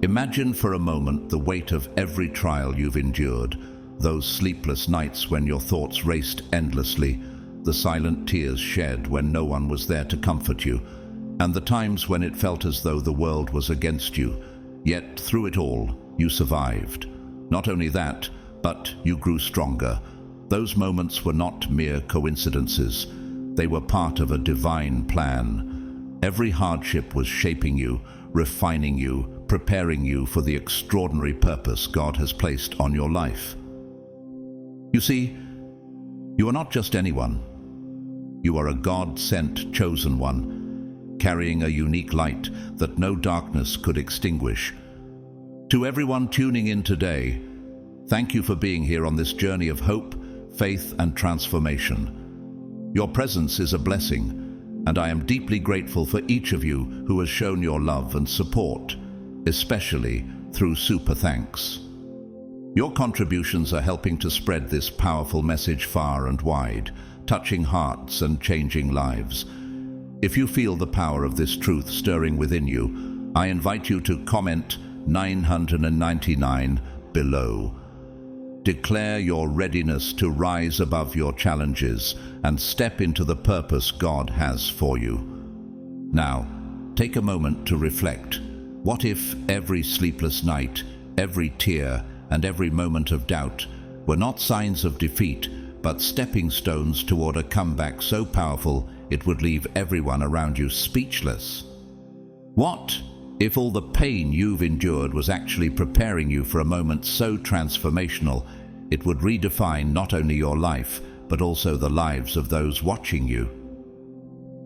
Imagine for a moment the weight of every trial you've endured, those sleepless nights when your thoughts raced endlessly, the silent tears shed when no one was there to comfort you, and the times when it felt as though the world was against you. Yet through it all, you survived. Not only that, but you grew stronger. Those moments were not mere coincidences. They were part of a divine plan. Every hardship was shaping you, refining you, preparing you for the extraordinary purpose God has placed on your life. You see, you are not just anyone. You are a God-sent chosen one, carrying a unique light that no darkness could extinguish. To everyone tuning in today, thank you for being here on this journey of hope, faith, and transformation. Your presence is a blessing, and I am deeply grateful for each of you who has shown your love and support, especially through super thanks. Your contributions are helping to spread this powerful message far and wide, touching hearts and changing lives. If you feel the power of this truth stirring within you, I invite you to comment 999 below. Declare your readiness to rise above your challenges and step into the purpose God has for you. Now, take a moment to reflect. What if every sleepless night, every tear, and every moment of doubt were not signs of defeat, but stepping stones toward a comeback so powerful it would leave everyone around you speechless? What if all the pain you've endured was actually preparing you for a moment so transformational it would redefine not only your life, but also the lives of those watching you?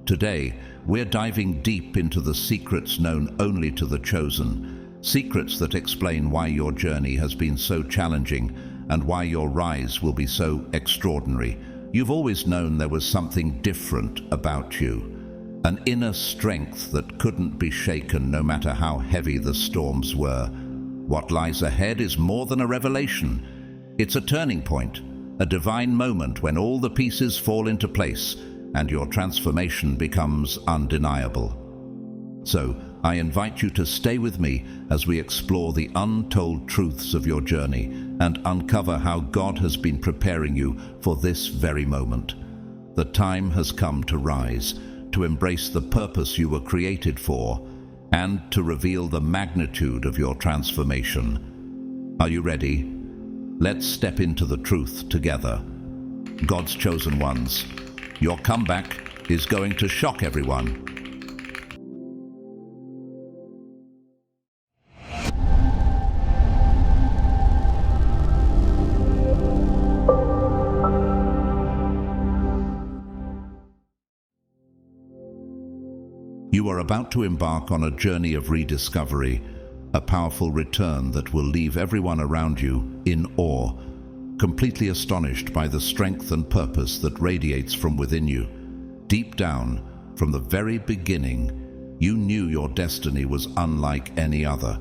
Today, we're diving deep into the secrets known only to the chosen, secrets that explain why your journey has been so challenging and why your rise will be so extraordinary. You've always known there was something different about you, an inner strength that couldn't be shaken no matter how heavy the storms were. What lies ahead is more than a revelation. It's a turning point, a divine moment when all the pieces fall into place and your transformation becomes undeniable. So, I invite you to stay with me as we explore the untold truths of your journey and uncover how God has been preparing you for this very moment. The time has come to rise, to embrace the purpose you were created for, and to reveal the magnitude of your transformation. Are you ready? Let's step into the truth together. God's chosen ones, your comeback is going to shock everyone. You are about to embark on a journey of rediscovery, a powerful return that will leave everyone around you in awe, completely astonished by the strength and purpose that radiates from within you. Deep down, from the very beginning, you knew your destiny was unlike any other.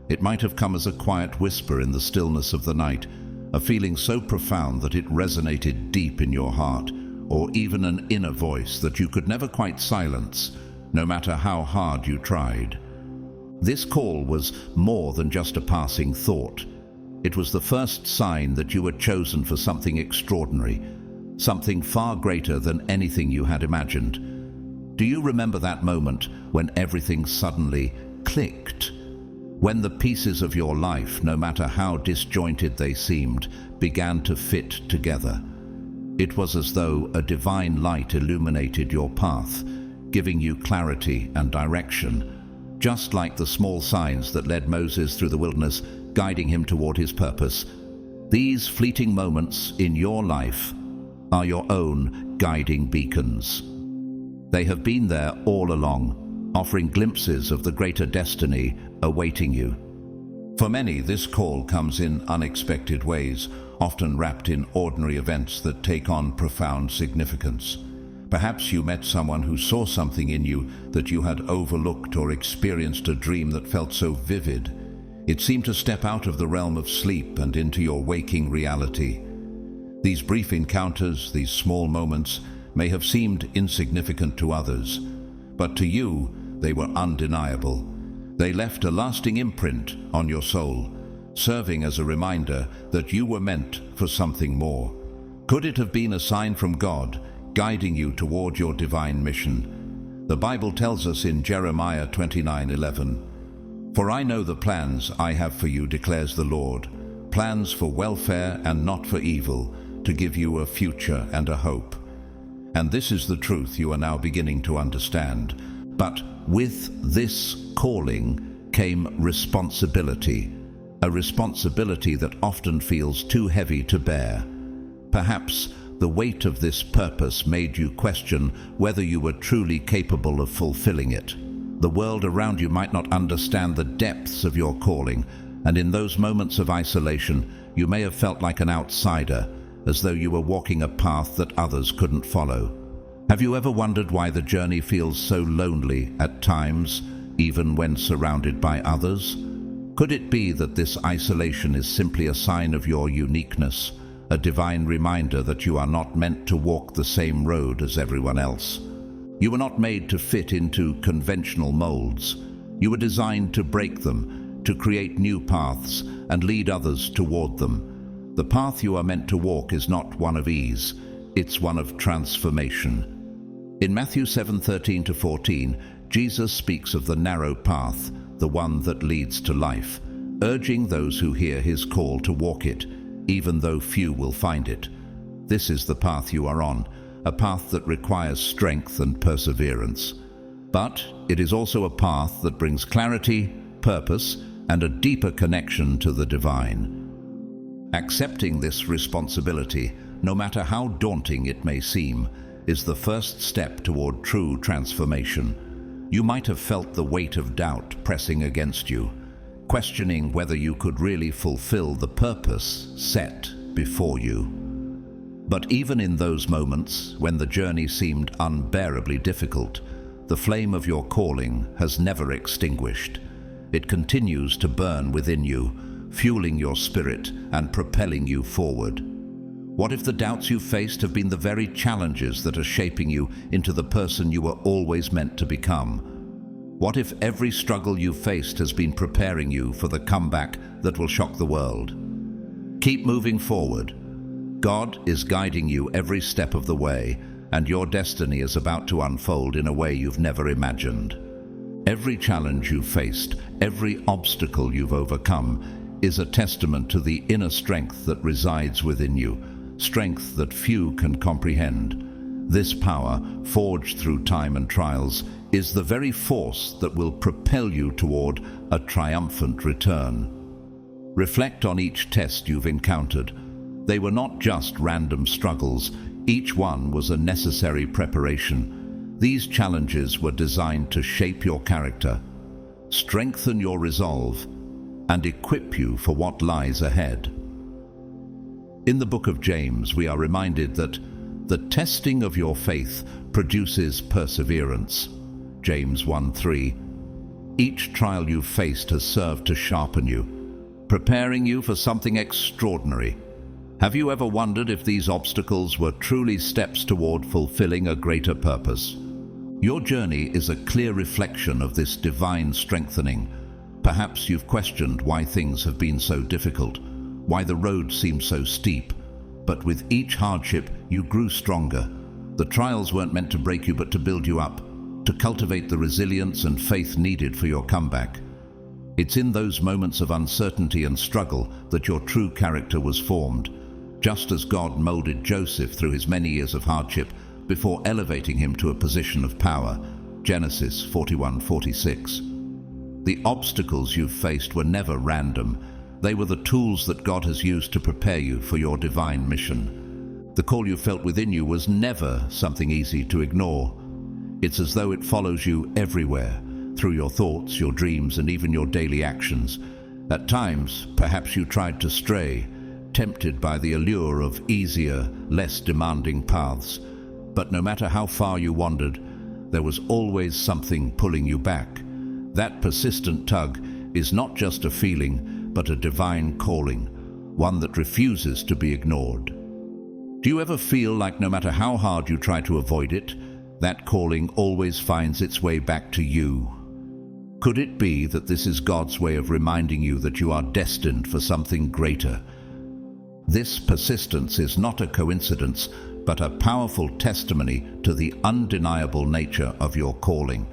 It might have come as a quiet whisper in the stillness of the night, a feeling so profound that it resonated deep in your heart, or even an inner voice that you could never quite silence, no matter how hard you tried. This call was more than just a passing thought. It was the first sign that you were chosen for something extraordinary, something far greater than anything you had imagined. Do you remember that moment when everything suddenly clicked? When the pieces of your life, no matter how disjointed they seemed, began to fit together. It was as though a divine light illuminated your path, giving you clarity and direction, just like the small signs that led Moses through the wilderness, guiding him toward his purpose. These fleeting moments in your life are your own guiding beacons. They have been there all along, offering glimpses of the greater destiny awaiting you. For many, this call comes in unexpected ways, often wrapped in ordinary events that take on profound significance. Perhaps you met someone who saw something in you that you had overlooked, or experienced a dream that felt so vivid. It seemed to step out of the realm of sleep and into your waking reality. These brief encounters, these small moments, may have seemed insignificant to others, but to you, they were undeniable. They left a lasting imprint on your soul, serving as a reminder that you were meant for something more. Could it have been a sign from God, guiding you toward your divine mission? The Bible tells us in Jeremiah 29:11, "For I know the plans I have for you, declares the Lord, plans for welfare and not for evil, to give you a future and a hope." And this is the truth you are now beginning to understand. But with this calling came responsibility, a responsibility that often feels too heavy to bear. Perhaps the weight of this purpose made you question whether you were truly capable of fulfilling it. The world around you might not understand the depths of your calling, and in those moments of isolation, you may have felt like an outsider, as though you were walking a path that others couldn't follow. Have you ever wondered why the journey feels so lonely at times, even when surrounded by others? Could it be that this isolation is simply a sign of your uniqueness, a divine reminder that you are not meant to walk the same road as everyone else? You were not made to fit into conventional molds. You were designed to break them, to create new paths and lead others toward them. The path you are meant to walk is not one of ease, it's one of transformation. In Matthew 7:13-14, Jesus speaks of the narrow path, the one that leads to life, urging those who hear his call to walk it, even though few will find it. This is the path you are on, a path that requires strength and perseverance. But it is also a path that brings clarity, purpose, and a deeper connection to the divine. Accepting this responsibility, no matter how daunting it may seem, is the first step toward true transformation. You might have felt the weight of doubt pressing against you, questioning whether you could really fulfill the purpose set before you. But even in those moments, when the journey seemed unbearably difficult, the flame of your calling has never extinguished. It continues to burn within you, fueling your spirit and propelling you forward. What if the doubts you faced have been the very challenges that are shaping you into the person you were always meant to become? What if every struggle you faced has been preparing you for the comeback that will shock the world? Keep moving forward. God is guiding you every step of the way, and your destiny is about to unfold in a way you've never imagined. Every challenge you've faced, every obstacle you've overcome, is a testament to the inner strength that resides within you, strength that few can comprehend. This power, forged through time and trials, is the very force that will propel you toward a triumphant return. Reflect on each test you've encountered. They were not just random struggles. Each one was a necessary preparation. These challenges were designed to shape your character, strengthen your resolve, and equip you for what lies ahead. In the book of James, we are reminded that the testing of your faith produces perseverance. James 1:3. Each trial you've faced has served to sharpen you, preparing you for something extraordinary. Have you ever wondered if these obstacles were truly steps toward fulfilling a greater purpose? Your journey is a clear reflection of this divine strengthening. Perhaps you've questioned why things have been so difficult, why the road seems so steep, but with each hardship you grew stronger. The trials weren't meant to break you but to build you up, to cultivate the resilience and faith needed for your comeback. It's in those moments of uncertainty and struggle that your true character was formed, just as God molded Joseph through his many years of hardship before elevating him to a position of power. Genesis 41:46. The obstacles you've faced were never random. They were the tools that God has used to prepare you for your divine mission. The call you felt within you was never something easy to ignore. It's as though it follows you everywhere, through your thoughts, your dreams, and even your daily actions. At times, perhaps you tried to stray, tempted by the allure of easier, less demanding paths. But no matter how far you wandered, there was always something pulling you back. That persistent tug is not just a feeling, but a divine calling, one that refuses to be ignored. Do you ever feel like no matter how hard you try to avoid it, that calling always finds its way back to you? Could it be that this is God's way of reminding you that you are destined for something greater? This persistence is not a coincidence, but a powerful testimony to the undeniable nature of your calling.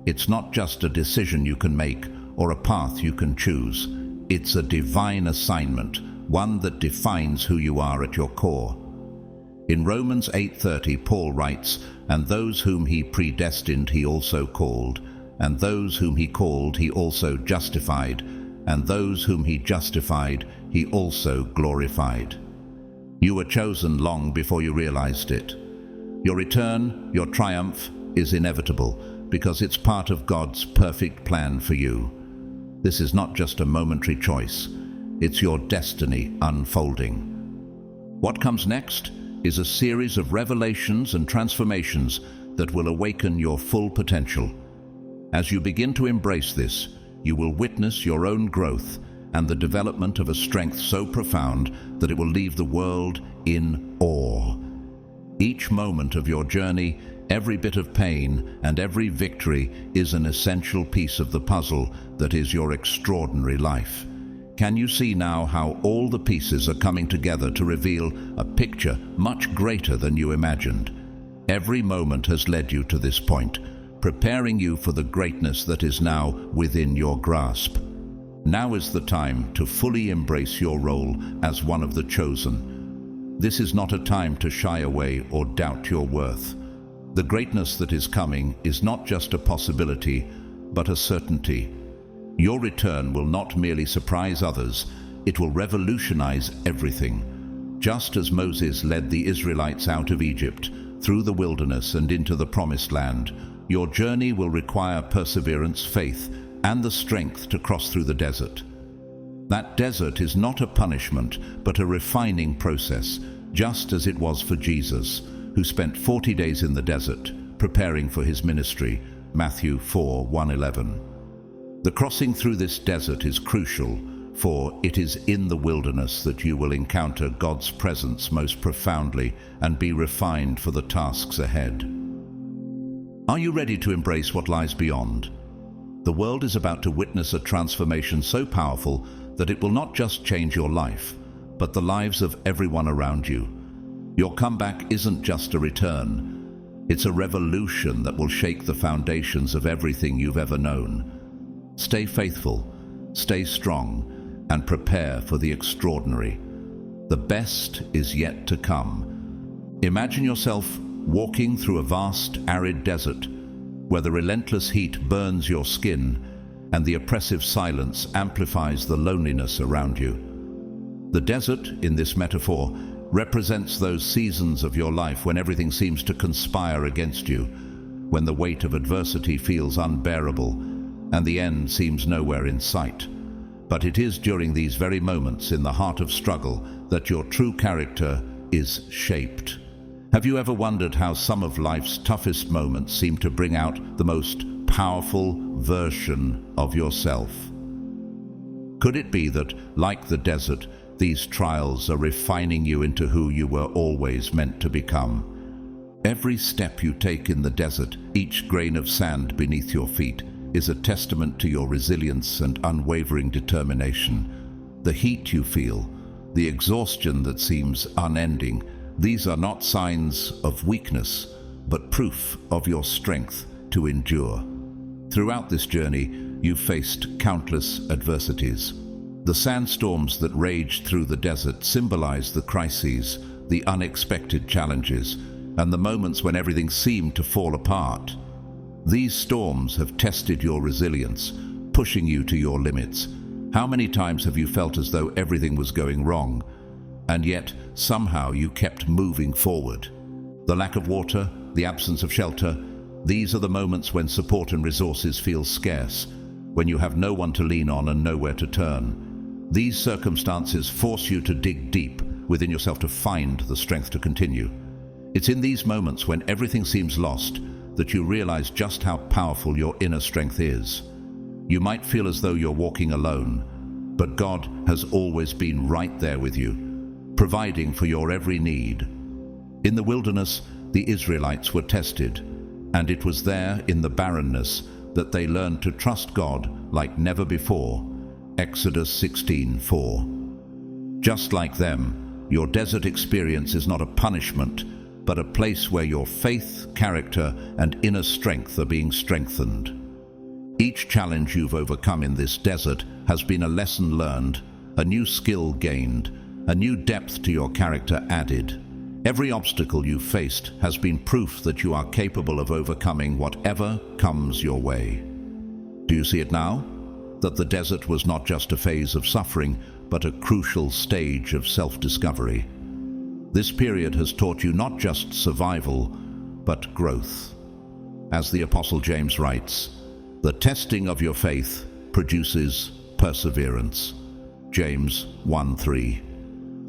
It's not just a decision you can make or a path you can choose. It's a divine assignment, one that defines who you are at your core. In Romans 8:30, Paul writes, "And those whom he predestined he also called, and those whom he called he also justified, and those whom he justified he also glorified." You were chosen long before you realized it. Your return, your triumph, is inevitable because it's part of God's perfect plan for you. This is not just a momentary choice. It's your destiny unfolding. What comes next is a series of revelations and transformations that will awaken your full potential. As you begin to embrace this, you will witness your own growth and the development of a strength so profound that it will leave the world in awe. Each moment of your journey, every bit of pain, and every victory is an essential piece of the puzzle that is your extraordinary life. Can you see now how all the pieces are coming together to reveal a picture much greater than you imagined? Every moment has led you to this point, preparing you for the greatness that is now within your grasp. Now is the time to fully embrace your role as one of the chosen. This is not a time to shy away or doubt your worth. The greatness that is coming is not just a possibility, but a certainty. Your return will not merely surprise others, it will revolutionize everything. Just as Moses led the Israelites out of Egypt, through the wilderness and into the promised land, your journey will require perseverance, faith, and the strength to cross through the desert. That desert is not a punishment, but a refining process, just as it was for Jesus, who spent 40 days in the desert, preparing for his ministry, Matthew 4:1-11. The crossing through this desert is crucial, for it is in the wilderness that you will encounter God's presence most profoundly and be refined for the tasks ahead. Are you ready to embrace what lies beyond? The world is about to witness a transformation so powerful that it will not just change your life, but the lives of everyone around you. Your comeback isn't just a return. It's a revolution that will shake the foundations of everything you've ever known. Stay faithful, stay strong, and prepare for the extraordinary. The best is yet to come. Imagine yourself walking through a vast, arid desert, where the relentless heat burns your skin and the oppressive silence amplifies the loneliness around you. The desert, in this metaphor, represents those seasons of your life when everything seems to conspire against you, when the weight of adversity feels unbearable and the end seems nowhere in sight. But it is during these very moments in the heart of struggle that your true character is shaped. Have you ever wondered how some of life's toughest moments seem to bring out the most powerful version of yourself? Could it be that, like the desert, these trials are refining you into who you were always meant to become? Every step you take in the desert, each grain of sand beneath your feet, is a testament to your resilience and unwavering determination. The heat you feel, the exhaustion that seems unending, these are not signs of weakness, but proof of your strength to endure. Throughout this journey, you've faced countless adversities. The sandstorms that raged through the desert symbolize the crises, the unexpected challenges, and the moments when everything seemed to fall apart. These storms have tested your resilience, pushing you to your limits. How many times have you felt as though everything was going wrong, and yet somehow you kept moving forward? The lack of water, the absence of shelter, these are the moments when support and resources feel scarce, when you have no one to lean on and nowhere to turn. These circumstances force you to dig deep within yourself to find the strength to continue. It's in these moments when everything seems lost that you realize just how powerful your inner strength is. You might feel as though you're walking alone, but God has always been right there with you, providing for your every need. In the wilderness, the Israelites were tested, and it was there in the barrenness that they learned to trust God like never before. Exodus 16:4. Just like them, your desert experience is not a punishment, but a place where your faith, character, and inner strength are being strengthened. Each challenge you've overcome in this desert has been a lesson learned, a new skill gained, a new depth to your character added. Every obstacle you've faced has been proof that you are capable of overcoming whatever comes your way. Do you see it now? That the desert was not just a phase of suffering, but a crucial stage of self-discovery. This period has taught you not just survival, but growth. As the Apostle James writes, the testing of your faith produces perseverance. James 1:3.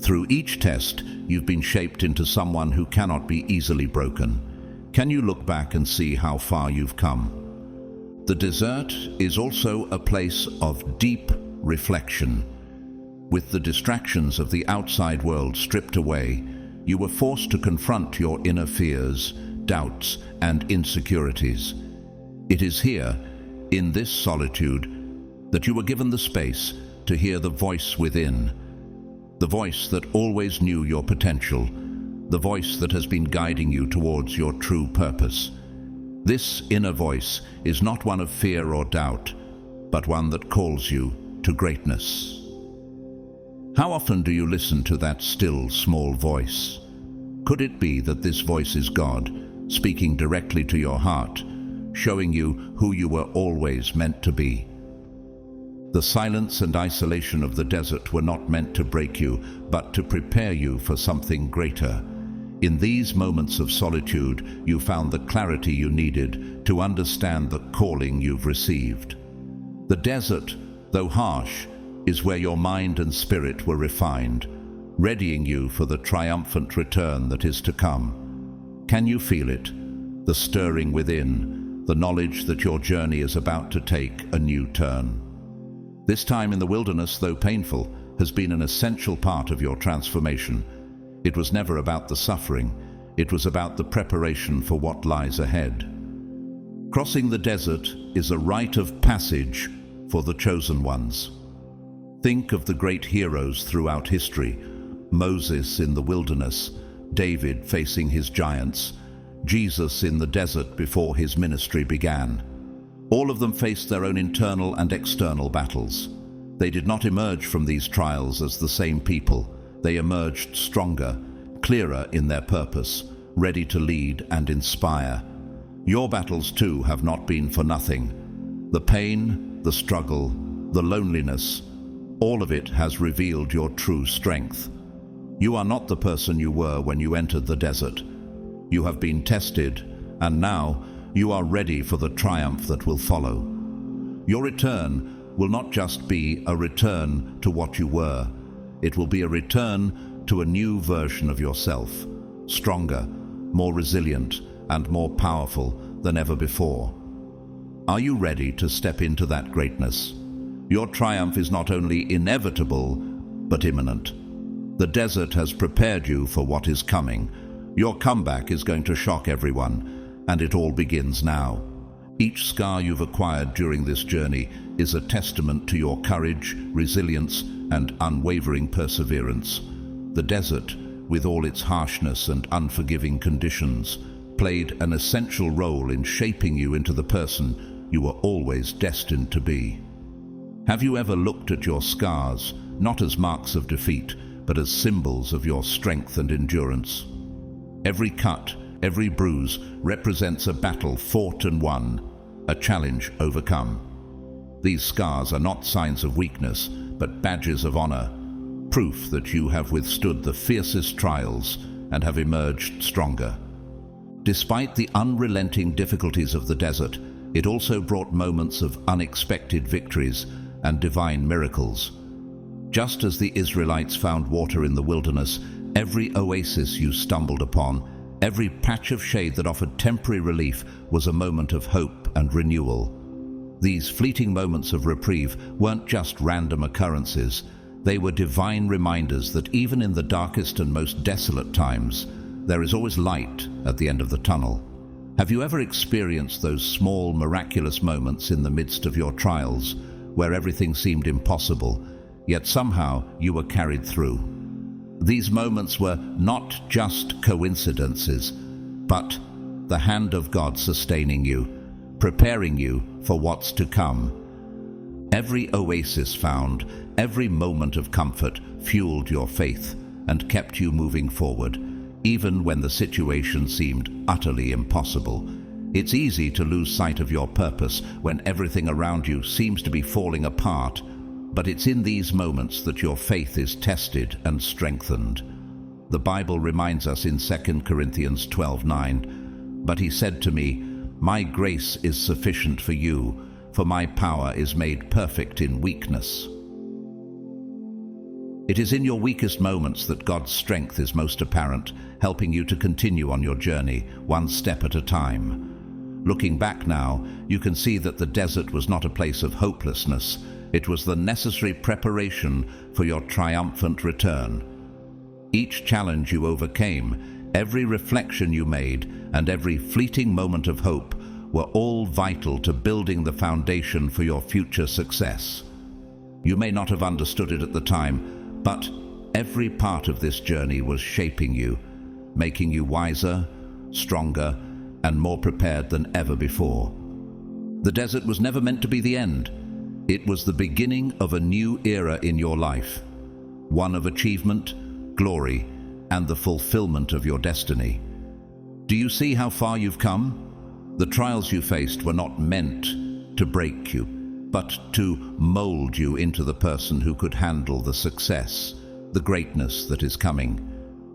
Through each test, you've been shaped into someone who cannot be easily broken. Can you look back and see how far you've come? The desert is also a place of deep reflection. With the distractions of the outside world stripped away, you were forced to confront your inner fears, doubts, and insecurities. It is here, in this solitude, that you were given the space to hear the voice within, the voice that always knew your potential, the voice that has been guiding you towards your true purpose. This inner voice is not one of fear or doubt, but one that calls you to greatness. How often do you listen to that still, small voice? Could it be that this voice is God, speaking directly to your heart, showing you who you were always meant to be? The silence and isolation of the desert were not meant to break you, but to prepare you for something greater. In these moments of solitude, you found the clarity you needed to understand the calling you've received. The desert, though harsh, is where your mind and spirit were refined, readying you for the triumphant return that is to come. Can you feel it? The stirring within, the knowledge that your journey is about to take a new turn. This time in the wilderness, though painful, has been an essential part of your transformation. It was never about the suffering, it was about the preparation for what lies ahead. Crossing the desert is a rite of passage for the chosen ones. Think of the great heroes throughout history: Moses in the wilderness, David facing his giants, Jesus in the desert before his ministry began. All of them faced their own internal and external battles. They did not emerge from these trials as the same people. They emerged stronger, clearer in their purpose, ready to lead and inspire. Your battles too have not been for nothing. The pain, the struggle, the loneliness, all of it has revealed your true strength. You are not the person you were when you entered the desert. You have been tested, and now you are ready for the triumph that will follow. Your return will not just be a return to what you were. It will be a return to a new version of yourself, stronger, more resilient, and more powerful than ever before. Are you ready to step into that greatness? Your triumph is not only inevitable, but imminent. The desert has prepared you for what is coming. Your comeback is going to shock everyone, and it all begins now. Each scar you've acquired during this journey is a testament to your courage, resilience, and unwavering perseverance. The desert, with all its harshness and unforgiving conditions, played an essential role in shaping you into the person you were always destined to be. Have you ever looked at your scars, not as marks of defeat, but as symbols of your strength and endurance? Every cut, every bruise represents a battle fought and won, a challenge overcome. These scars are not signs of weakness, but badges of honor, proof that you have withstood the fiercest trials and have emerged stronger. Despite the unrelenting difficulties of the desert, it also brought moments of unexpected victories and divine miracles. Just as the Israelites found water in the wilderness, every oasis you stumbled upon, every patch of shade that offered temporary relief was a moment of hope and renewal. These fleeting moments of reprieve weren't just random occurrences. They were divine reminders that even in the darkest and most desolate times, there is always light at the end of the tunnel. Have you ever experienced those small, miraculous moments in the midst of your trials, where everything seemed impossible, yet somehow you were carried through? These moments were not just coincidences, but the hand of God sustaining you, preparing you for what's to come. Every oasis found, every moment of comfort fueled your faith and kept you moving forward, even when the situation seemed utterly impossible. It's easy to lose sight of your purpose when everything around you seems to be falling apart, but it's in these moments that your faith is tested and strengthened. The Bible reminds us in 2 Corinthians 12:9, "But he said to me, 'My grace is sufficient for you, for my power is made perfect in weakness.'" It is in your weakest moments that God's strength is most apparent, helping you to continue on your journey, one step at a time. Looking back now, you can see that the desert was not a place of hopelessness. It was the necessary preparation for your triumphant return. Each challenge you overcame, every reflection you made, and every fleeting moment of hope were all vital to building the foundation for your future success. You may not have understood it at the time, but every part of this journey was shaping you, making you wiser, stronger, and more prepared than ever before. The desert was never meant to be the end. It was the beginning of a new era in your life, one of achievement, glory, and the fulfillment of your destiny. Do you see how far you've come? The trials you faced were not meant to break you, but to mold you into the person who could handle the success, the greatness that is coming.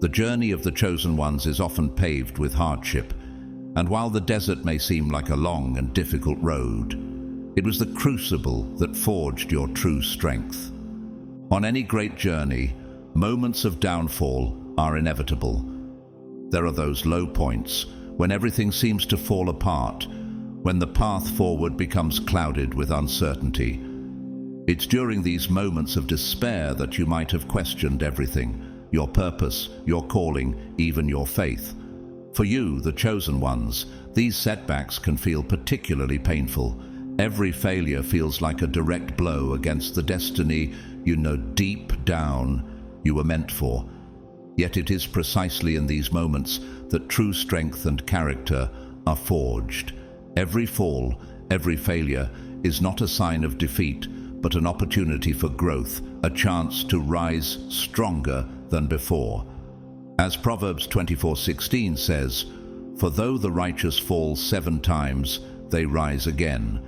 The journey of the chosen ones is often paved with hardship, and while the desert may seem like a long and difficult road, it was the crucible that forged your true strength. On any great journey, moments of downfall are inevitable. There are those low points when everything seems to fall apart, when the path forward becomes clouded with uncertainty. It's during these moments of despair that you might have questioned everything, your purpose, your calling, even your faith. For you, the chosen ones, these setbacks can feel particularly painful. Every failure feels like a direct blow against the destiny you know deep down you were meant for. Yet it is precisely in these moments that true strength and character are forged. Every fall, every failure is not a sign of defeat, but an opportunity for growth, a chance to rise stronger than before. As Proverbs 24:16 says, "For though the righteous fall 7 times, they rise again."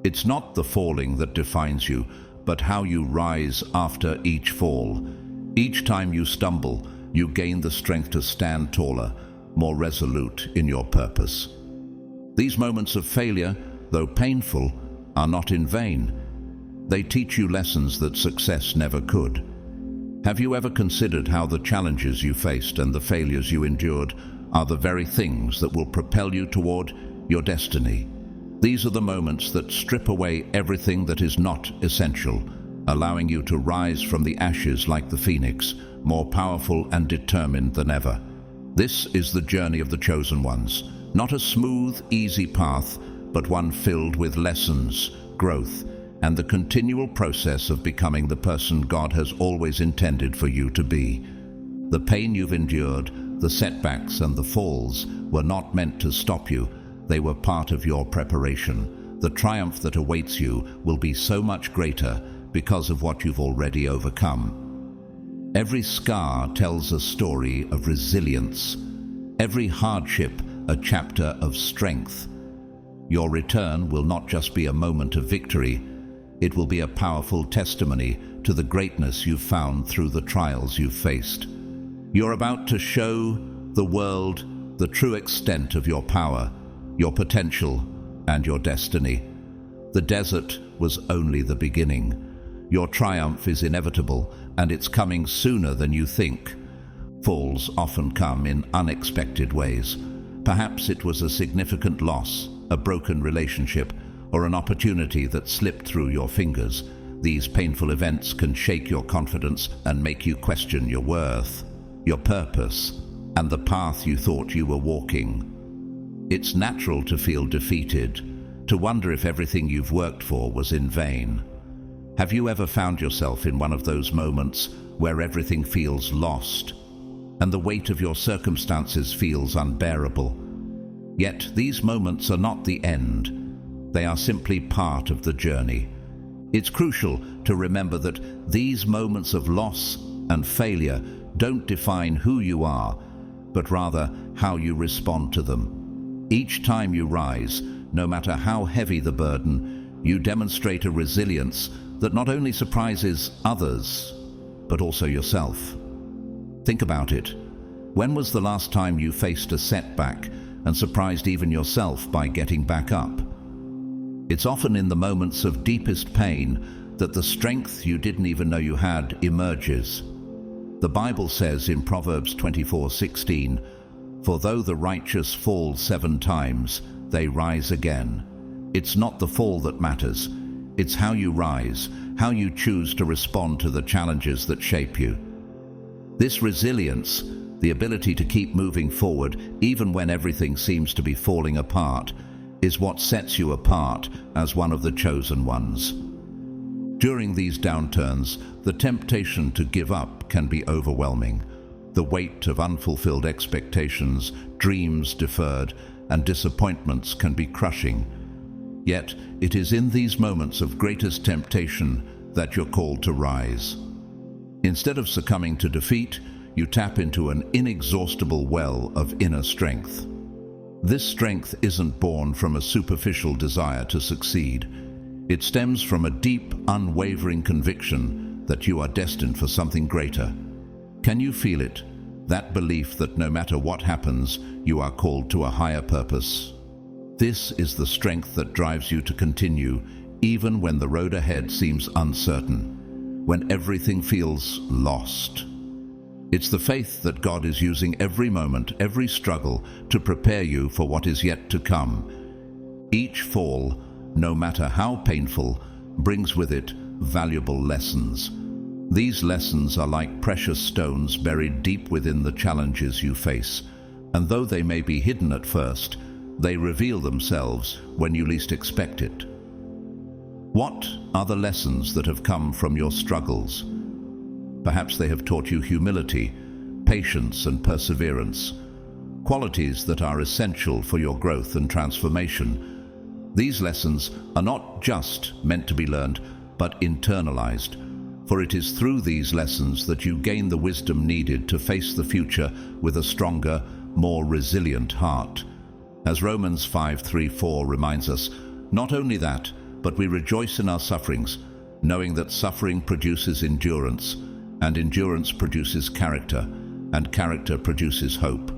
It's not the falling that defines you, but how you rise after each fall. Each time you stumble, you gain the strength to stand taller, more resolute in your purpose. These moments of failure, though painful, are not in vain. They teach you lessons that success never could. Have you ever considered how the challenges you faced and the failures you endured are the very things that will propel you toward your destiny? These are the moments that strip away everything that is not essential, allowing you to rise from the ashes like the phoenix, more powerful and determined than ever. This is the journey of the chosen ones, not a smooth, easy path, but one filled with lessons, growth, and the continual process of becoming the person God has always intended for you to be. The pain you've endured, the setbacks and the falls were not meant to stop you. They were part of your preparation. The triumph that awaits you will be so much greater because of what you've already overcome. Every scar tells a story of resilience. Every hardship a chapter of strength. Your return will not just be a moment of victory, it will be a powerful testimony to the greatness you've found through the trials you've faced. You're about to show the world the true extent of your power, your potential, and your destiny. The desert was only the beginning. Your triumph is inevitable, and it's coming sooner than you think. Falls often come in unexpected ways. Perhaps it was a significant loss, a broken relationship, or an opportunity that slipped through your fingers. These painful events can shake your confidence and make you question your worth, your purpose, and the path you thought you were walking. It's natural to feel defeated, to wonder if everything you've worked for was in vain. Have you ever found yourself in one of those moments where everything feels lost, and the weight of your circumstances feels unbearable? Yet these moments are not the end. They are simply part of the journey. It's crucial to remember that these moments of loss and failure don't define who you are, but rather how you respond to them. Each time you rise, no matter how heavy the burden, you demonstrate a resilience that not only surprises others, but also yourself. Think about it. When was the last time you faced a setback and surprised even yourself by getting back up? It's often in the moments of deepest pain that the strength you didn't even know you had emerges. The Bible says in Proverbs 24:16, "For though the righteous fall 7 times, they rise again." It's not the fall that matters. It's how you rise, how you choose to respond to the challenges that shape you. This resilience, the ability to keep moving forward even when everything seems to be falling apart, is what sets you apart as one of the chosen ones. During these downturns, the temptation to give up can be overwhelming. The weight of unfulfilled expectations, dreams deferred, and disappointments can be crushing. Yet, it is in these moments of greatest temptation that you're called to rise. Instead of succumbing to defeat, you tap into an inexhaustible well of inner strength. This strength isn't born from a superficial desire to succeed. It stems from a deep, unwavering conviction that you are destined for something greater. Can you feel it? That belief that no matter what happens, you are called to a higher purpose. This is the strength that drives you to continue, even when the road ahead seems uncertain, when everything feels lost. It's the faith that God is using every moment, every struggle, to prepare you for what is yet to come. Each fall, no matter how painful, brings with it valuable lessons. These lessons are like precious stones buried deep within the challenges you face, and though they may be hidden at first, they reveal themselves when you least expect it. What are the lessons that have come from your struggles? Perhaps they have taught you humility, patience, and perseverance, qualities that are essential for your growth and transformation. These lessons are not just meant to be learned, but internalized, for it is through these lessons that you gain the wisdom needed to face the future with a stronger, more resilient heart. As Romans 5:3-4 reminds us, not only that, but we rejoice in our sufferings, knowing that suffering produces endurance, and endurance produces character, and character produces hope.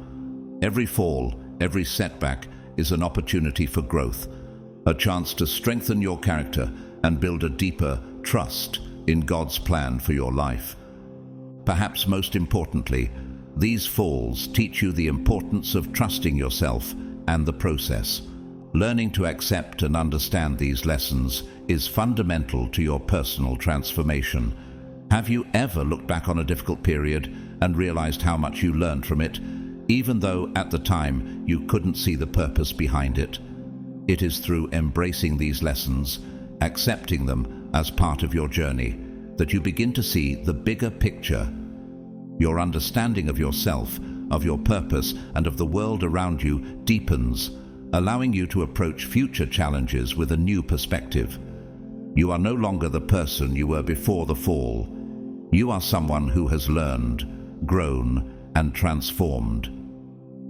Every fall, every setback is an opportunity for growth, a chance to strengthen your character and build a deeper trust in God's plan for your life. Perhaps most importantly, these falls teach you the importance of trusting yourself and the process. Learning to accept and understand these lessons is fundamental to your personal transformation. Have you ever looked back on a difficult period and realized how much you learned from it, even though at the time you couldn't see the purpose behind it? It is through embracing these lessons, accepting them as part of your journey, that you begin to see the bigger picture. Your understanding of yourself, of your purpose, and of the world around you deepens, allowing you to approach future challenges with a new perspective. You are no longer the person you were before the fall. You are someone who has learned, grown, and transformed.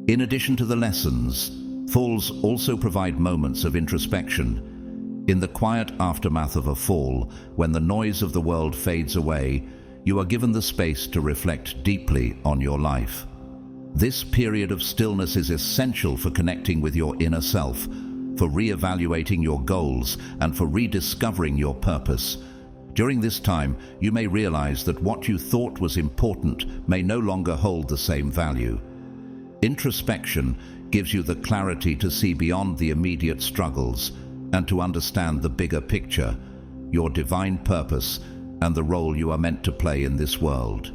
In addition to the lessons, falls also provide moments of introspection. In the quiet aftermath of a fall, when the noise of the world fades away, you are given the space to reflect deeply on your life. This period of stillness is essential for connecting with your inner self, for re-evaluating your goals, and for rediscovering your purpose. During this time, you may realize that what you thought was important may no longer hold the same value. Introspection gives you the clarity to see beyond the immediate struggles and to understand the bigger picture, your divine purpose, and the role you are meant to play in this world.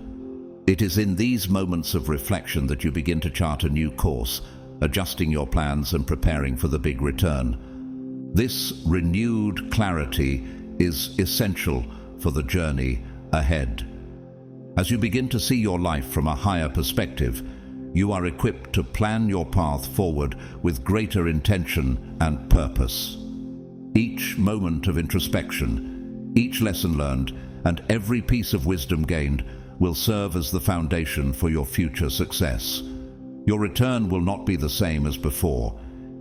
It is in these moments of reflection that you begin to chart a new course, adjusting your plans and preparing for the big return. This renewed clarity is essential for the journey ahead. As you begin to see your life from a higher perspective, you are equipped to plan your path forward with greater intention and purpose. Each moment of introspection, each lesson learned, and every piece of wisdom gained will serve as the foundation for your future success. Your return will not be the same as before.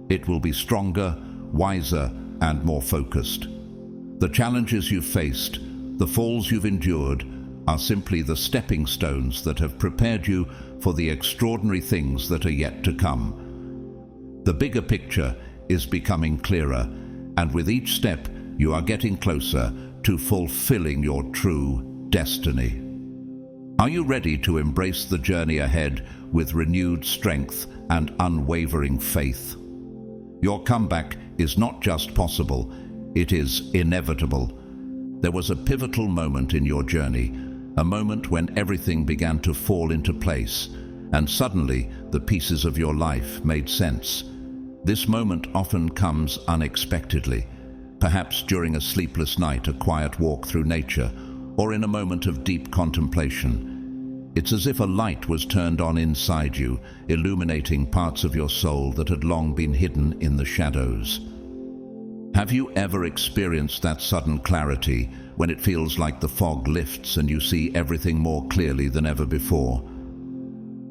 It will be stronger, wiser, and more focused. The challenges you've faced, the falls you've endured, are simply the stepping stones that have prepared you for the extraordinary things that are yet to come. The bigger picture is becoming clearer, and with each step you are getting closer to fulfilling your true destiny. Are you ready to embrace the journey ahead with renewed strength and unwavering faith? Your comeback is not just possible, it is inevitable. There was a pivotal moment in your journey, a moment when everything began to fall into place, and suddenly the pieces of your life made sense. This moment often comes unexpectedly, perhaps during a sleepless night, a quiet walk through nature, or in a moment of deep contemplation. It's as if a light was turned on inside you, illuminating parts of your soul that had long been hidden in the shadows. Have you ever experienced that sudden clarity when it feels like the fog lifts and you see everything more clearly than ever before?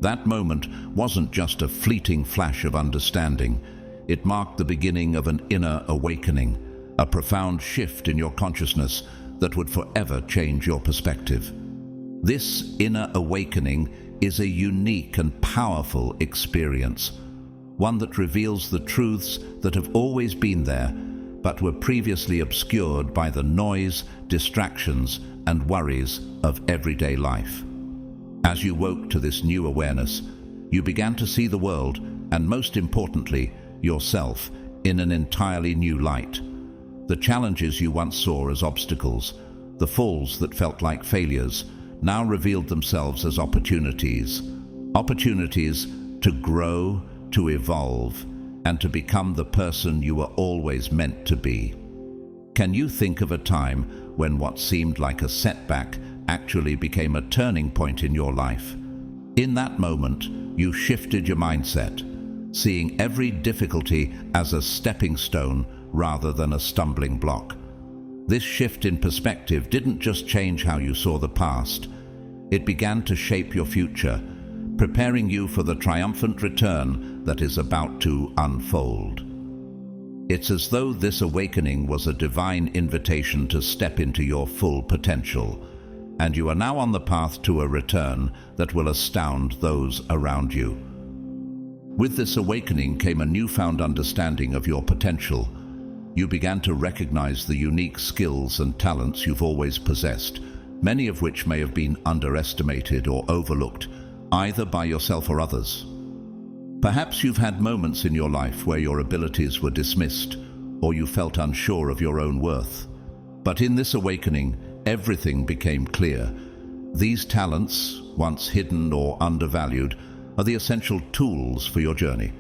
That moment wasn't just a fleeting flash of understanding. It marked the beginning of an inner awakening, a profound shift in your consciousness that would forever change your perspective. This inner awakening is a unique and powerful experience, one that reveals the truths that have always been there, but were previously obscured by the noise, distractions, and worries of everyday life. As you woke to this new awareness, you began to see the world, and most importantly, yourself, in an entirely new light. The challenges you once saw as obstacles, the falls that felt like failures, now revealed themselves as opportunities. Opportunities to grow, to evolve, and to become the person you were always meant to be. Can you think of a time when what seemed like a setback actually became a turning point in your life? In that moment, you shifted your mindset, seeing every difficulty as a stepping stone rather than a stumbling block. This shift in perspective didn't just change how you saw the past, it began to shape your future, preparing you for the triumphant return that is about to unfold. It's as though this awakening was a divine invitation to step into your full potential, and you are now on the path to a return that will astound those around you. With this awakening came a newfound understanding of your potential. You began to recognize the unique skills and talents you've always possessed, many of which may have been underestimated or overlooked, either by yourself or others. Perhaps you've had moments in your life where your abilities were dismissed, or you felt unsure of your own worth. But in this awakening, everything became clear. These talents, once hidden or undervalued, are the essential tools for your journey.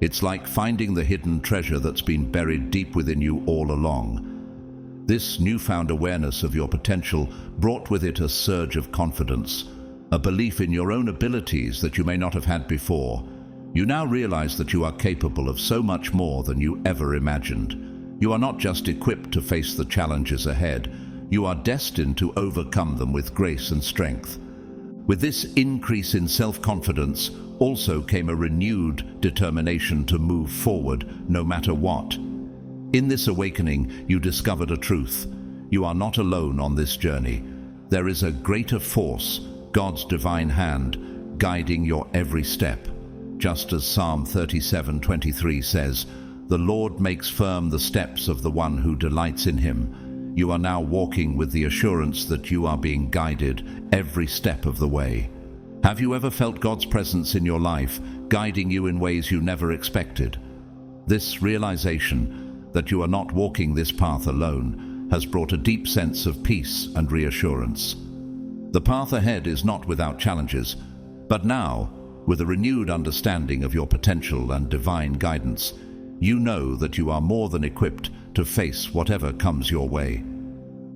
It's like finding the hidden treasure that's been buried deep within you all along. This newfound awareness of your potential brought with it a surge of confidence, a belief in your own abilities that you may not have had before. You now realize that you are capable of so much more than you ever imagined. You are not just equipped to face the challenges ahead, you are destined to overcome them with grace and strength. With this increase in self-confidence also came a renewed determination to move forward no matter what. In this awakening, you discovered a truth. You are not alone on this journey. There is a greater force, God's divine hand, guiding your every step. Just as Psalm 37:23 says, "The Lord makes firm the steps of the one who delights in him." You are now walking with the assurance that you are being guided every step of the way. Have you ever felt God's presence in your life, guiding you in ways you never expected? This realization that you are not walking this path alone has brought a deep sense of peace and reassurance. The path ahead is not without challenges, but now, with a renewed understanding of your potential and divine guidance, you know that you are more than equipped to face whatever comes your way.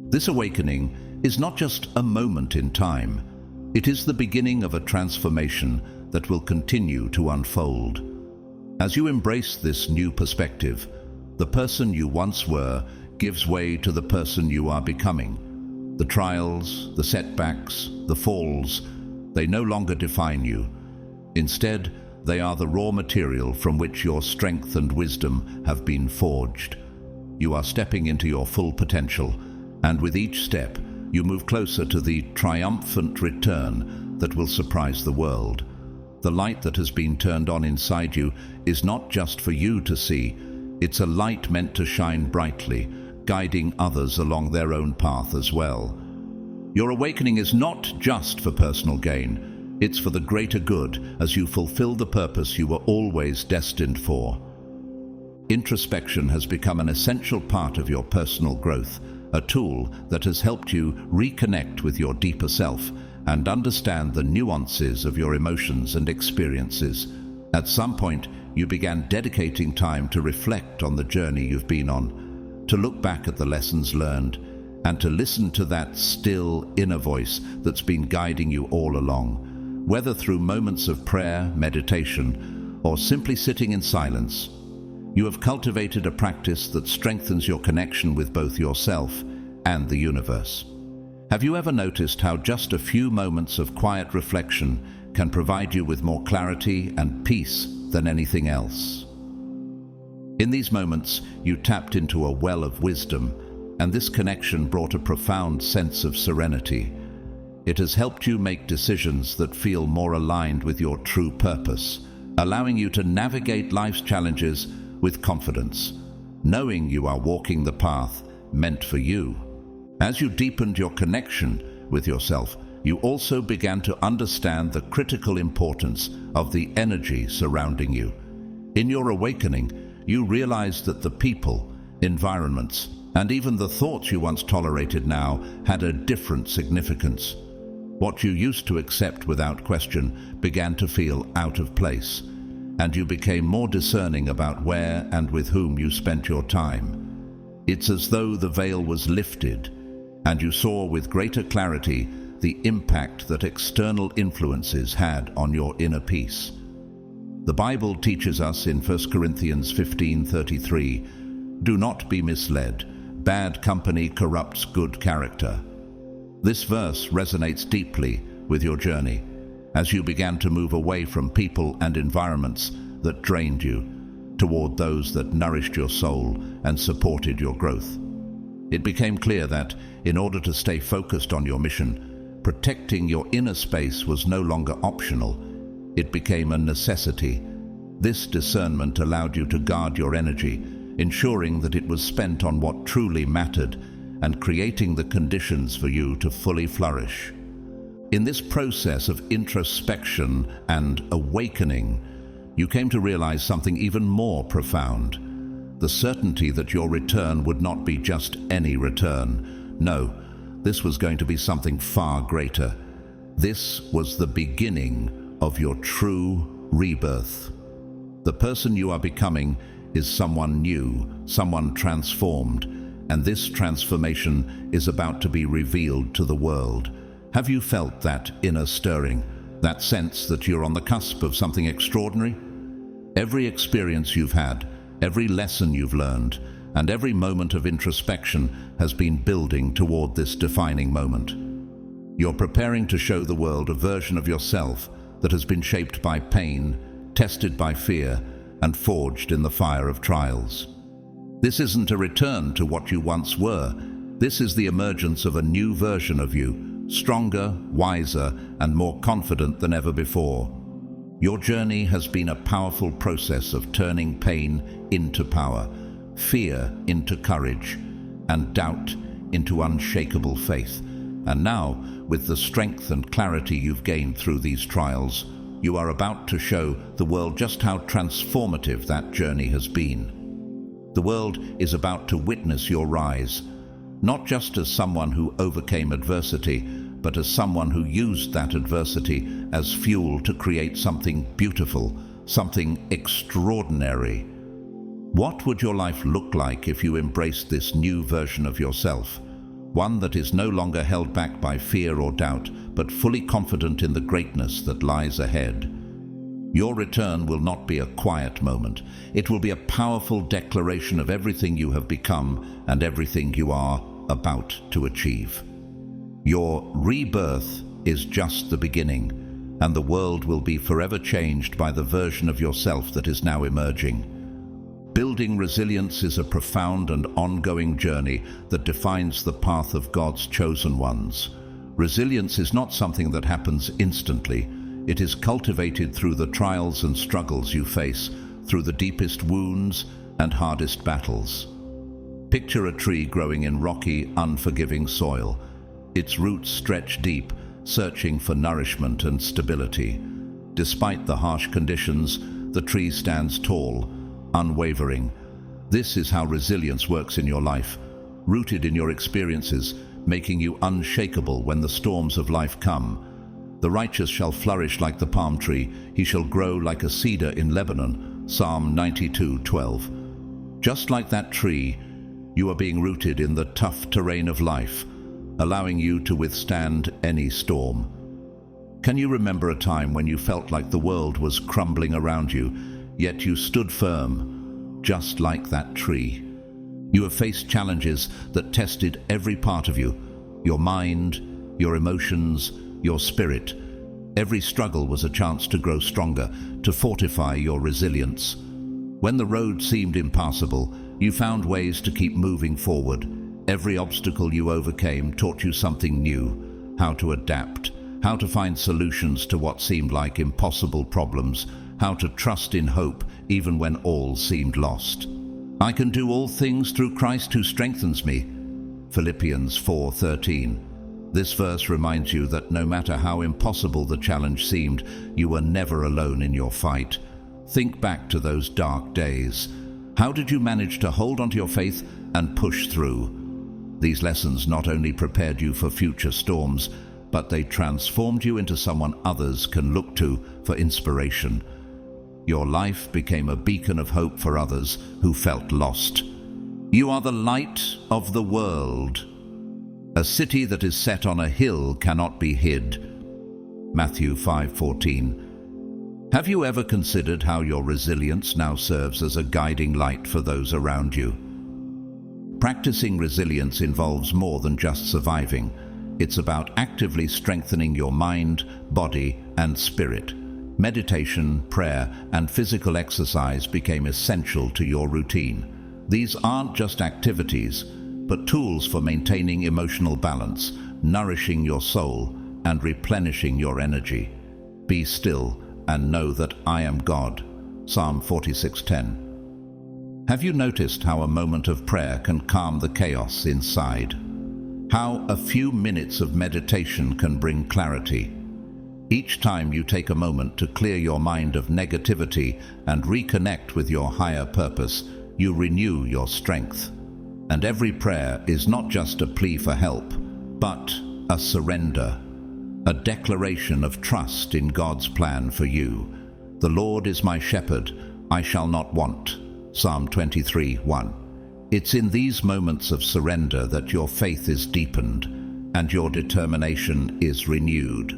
This awakening is not just a moment in time. It is the beginning of a transformation that will continue to unfold. As you embrace this new perspective, the person you once were gives way to the person you are becoming. The trials, the setbacks, the falls, they no longer define you. Instead, they are the raw material from which your strength and wisdom have been forged. You are stepping into your full potential, and with each step, you move closer to the triumphant return that will surprise the world. The light that has been turned on inside you is not just for you to see. It's a light meant to shine brightly, guiding others along their own path as well. Your awakening is not just for personal gain. It's for the greater good as you fulfill the purpose you were always destined for. Introspection has become an essential part of your personal growth, a tool that has helped you reconnect with your deeper self and understand the nuances of your emotions and experiences. At some point, you began dedicating time to reflect on the journey you've been on, to look back at the lessons learned, and to listen to that still inner voice that's been guiding you all along. Whether through moments of prayer, meditation, or simply sitting in silence, you have cultivated a practice that strengthens your connection with both yourself and the universe. Have you ever noticed how just a few moments of quiet reflection can provide you with more clarity and peace than anything else? In these moments, you tapped into a well of wisdom, and this connection brought a profound sense of serenity. It has helped you make decisions that feel more aligned with your true purpose, allowing you to navigate life's challenges with confidence, knowing you are walking the path meant for you. As you deepened your connection with yourself, you also began to understand the critical importance of the energy surrounding you. In your awakening, you realized that the people, environments, and even the thoughts you once tolerated now had a different significance. What you used to accept without question began to feel out of place, and you became more discerning about where and with whom you spent your time. It's as though the veil was lifted, and you saw with greater clarity the impact that external influences had on your inner peace. The Bible teaches us in 1 Corinthians 15:33, "Do not be misled. Bad company corrupts good character." This verse resonates deeply with your journey as you began to move away from people and environments that drained you toward those that nourished your soul and supported your growth. It became clear that, in order to stay focused on your mission, protecting your inner space was no longer optional. It became a necessity. This discernment allowed you to guard your energy, ensuring that it was spent on what truly mattered and creating the conditions for you to fully flourish. In this process of introspection and awakening, you came to realize something even more profound: the certainty that your return would not be just any return. No, this was going to be something far greater. This was the beginning of your true rebirth. The person you are becoming is someone new, someone transformed, and this transformation is about to be revealed to the world. Have you felt that inner stirring, that sense that you're on the cusp of something extraordinary? Every experience you've had, every lesson you've learned, and every moment of introspection has been building toward this defining moment. You're preparing to show the world a version of yourself that has been shaped by pain, tested by fear, and forged in the fire of trials. This isn't a return to what you once were. This is the emergence of a new version of you, stronger, wiser, and more confident than ever before. Your journey has been a powerful process of turning pain into power, fear into courage, and doubt into unshakable faith. And now, with the strength and clarity you've gained through these trials, you are about to show the world just how transformative that journey has been. The world is about to witness your rise, not just as someone who overcame adversity, but as someone who used that adversity as fuel to create something beautiful, something extraordinary. What would your life look like if you embraced this new version of yourself? One that is no longer held back by fear or doubt, but fully confident in the greatness that lies ahead. Your return will not be a quiet moment. It will be a powerful declaration of everything you have become and everything you are about to achieve. Your rebirth is just the beginning, and the world will be forever changed by the version of yourself that is now emerging. Building resilience is a profound and ongoing journey that defines the path of God's chosen ones. Resilience is not something that happens instantly. It is cultivated through the trials and struggles you face, through the deepest wounds and hardest battles. Picture a tree growing in rocky, unforgiving soil. Its roots stretch deep, searching for nourishment and stability. Despite the harsh conditions, the tree stands tall, unwavering. This is how resilience works in your life, rooted in your experiences, making you unshakable when the storms of life come. The righteous shall flourish like the palm tree, he shall grow like a cedar in Lebanon, Psalm 92:12. Just like that tree, you are being rooted in the tough terrain of life, allowing you to withstand any storm. Can you remember a time when you felt like the world was crumbling around you, yet you stood firm, just like that tree? You have faced challenges that tested every part of you, your mind, your emotions, your spirit. Every struggle was a chance to grow stronger, to fortify your resilience. When the road seemed impassable, you found ways to keep moving forward. Every obstacle you overcame taught you something new: how to adapt, how to find solutions to what seemed like impossible problems, how to trust in hope even when all seemed lost. I can do all things through Christ who strengthens me. Philippians 4:13. This verse reminds you that no matter how impossible the challenge seemed, you were never alone in your fight. Think back to those dark days. How did you manage to hold onto your faith and push through? These lessons not only prepared you for future storms, but they transformed you into someone others can look to for inspiration. Your life became a beacon of hope for others who felt lost. You are the light of the world. A city that is set on a hill cannot be hid. Matthew 5:14. Have you ever considered how your resilience now serves as a guiding light for those around you? Practicing resilience involves more than just surviving. It's about actively strengthening your mind, body, and spirit. Meditation, prayer, and physical exercise became essential to your routine. These aren't just activities, but tools for maintaining emotional balance, nourishing your soul, and replenishing your energy. Be still and know that I am God. Psalm 46:10. Have you noticed how a moment of prayer can calm the chaos inside? How a few minutes of meditation can bring clarity? Each time you take a moment to clear your mind of negativity and reconnect with your higher purpose, you renew your strength. And every prayer is not just a plea for help, but a surrender, a declaration of trust in God's plan for you. The Lord is my shepherd, I shall not want. Psalm 23:1. It's in these moments of surrender that your faith is deepened and your determination is renewed.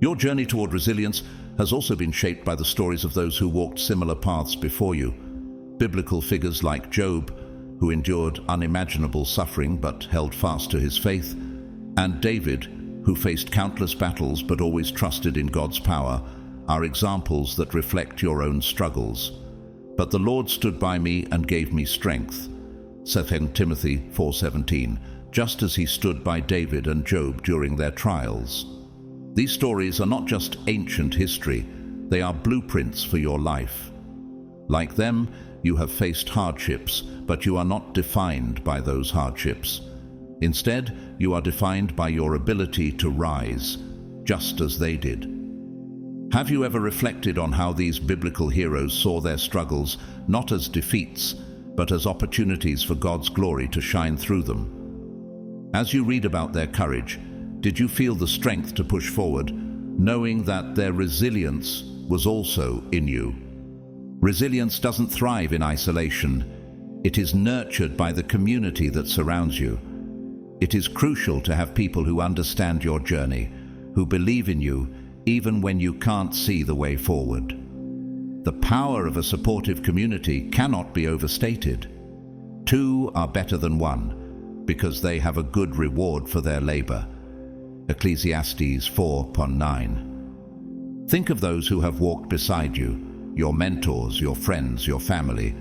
Your journey toward resilience has also been shaped by the stories of those who walked similar paths before you. Biblical figures like Job, who endured unimaginable suffering but held fast to his faith, and David, who faced countless battles but always trusted in God's power, are examples that reflect your own struggles. But the Lord stood by me and gave me strength. 2 Timothy 4:17, just as he stood by David and Job during their trials. These stories are not just ancient history, they are blueprints for your life. Like them, you have faced hardships, but you are not defined by those hardships. Instead, you are defined by your ability to rise, just as they did. Have you ever reflected on how these biblical heroes saw their struggles not as defeats, but as opportunities for God's glory to shine through them? As you read about their courage, Did you feel the strength to push forward, knowing that their resilience was also in you? Resilience doesn't thrive in isolation. It is nurtured by the community that surrounds you. It is crucial to have people who understand your journey, who believe in you even when you can't see the way forward. The power of a supportive community cannot be overstated. Two are better than one, because they have a good reward for their labor. Ecclesiastes 4:9. Think of those who have walked beside you, your mentors, your friends, your family.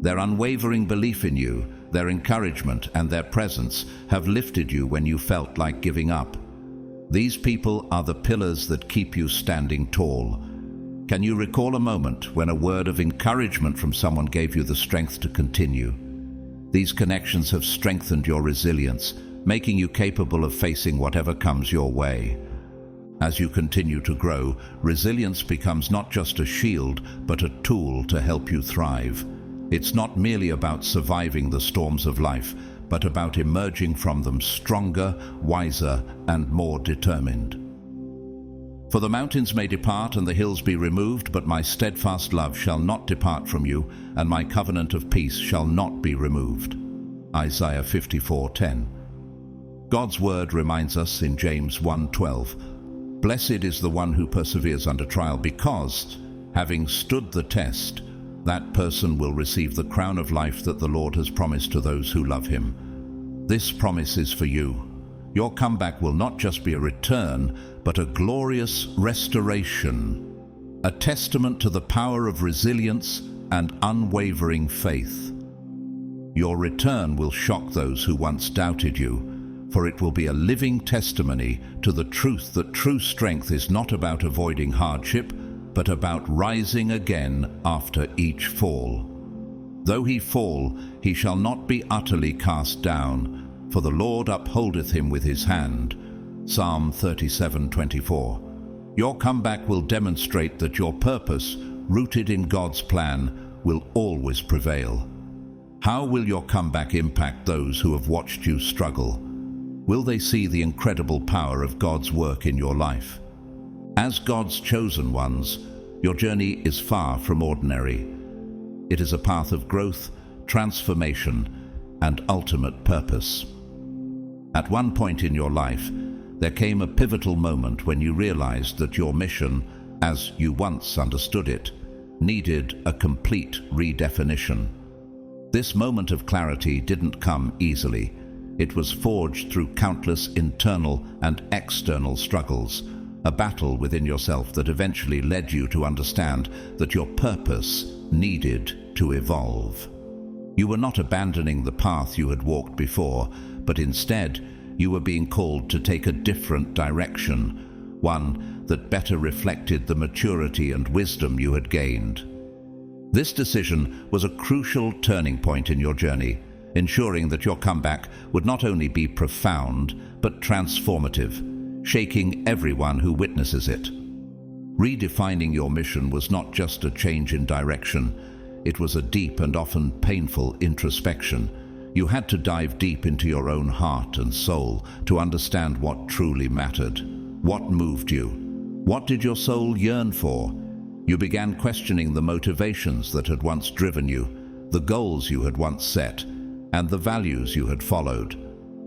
Their unwavering belief in you, their encouragement, and their presence have lifted you when you felt like giving up. These people are the pillars that keep you standing tall. Can you recall a moment when a word of encouragement from someone gave you the strength to continue? These connections have strengthened your resilience, making you capable of facing whatever comes your way. As you continue to grow, resilience becomes not just a shield, but a tool to help you thrive. It's not merely about surviving the storms of life, but about emerging from them stronger, wiser, and more determined. For the mountains may depart and the hills be removed, but my steadfast love shall not depart from you, and my covenant of peace shall not be removed. Isaiah 54:10. God's word reminds us in James 1:12, "Blessed is the one who perseveres under trial, because, having stood the test, that person will receive the crown of life that the Lord has promised to those who love him." This promise is for you. Your comeback will not just be a return, but a glorious restoration, a testament to the power of resilience and unwavering faith. Your return will shock those who once doubted you, for it will be a living testimony to the truth that true strength is not about avoiding hardship, but about rising again after each fall. Though he fall, he shall not be utterly cast down, for the Lord upholdeth him with his hand. Psalm 37:24. Your comeback will demonstrate that your purpose, rooted in God's plan, will always prevail. How will your comeback impact those who have watched you struggle? Will they see the incredible power of God's work in your life? As God's chosen ones, your journey is far from ordinary. It is a path of growth, transformation, and ultimate purpose. At one point in your life, there came a pivotal moment when you realized that your mission, as you once understood it, needed a complete redefinition. This moment of clarity didn't come easily. It was forged through countless internal and external struggles, a battle within yourself that eventually led you to understand that your purpose needed to evolve. You were not abandoning the path you had walked before, but instead you were being called to take a different direction, one that better reflected the maturity and wisdom you had gained. This decision was a crucial turning point in your journey, ensuring that your comeback would not only be profound, but transformative, shaking everyone who witnesses it. Redefining your mission was not just a change in direction, it was a deep and often painful introspection. You had to dive deep into your own heart and soul to understand what truly mattered. What moved you? What did your soul yearn for? You began questioning the motivations that had once driven you, the goals you had once set, and the values you had followed.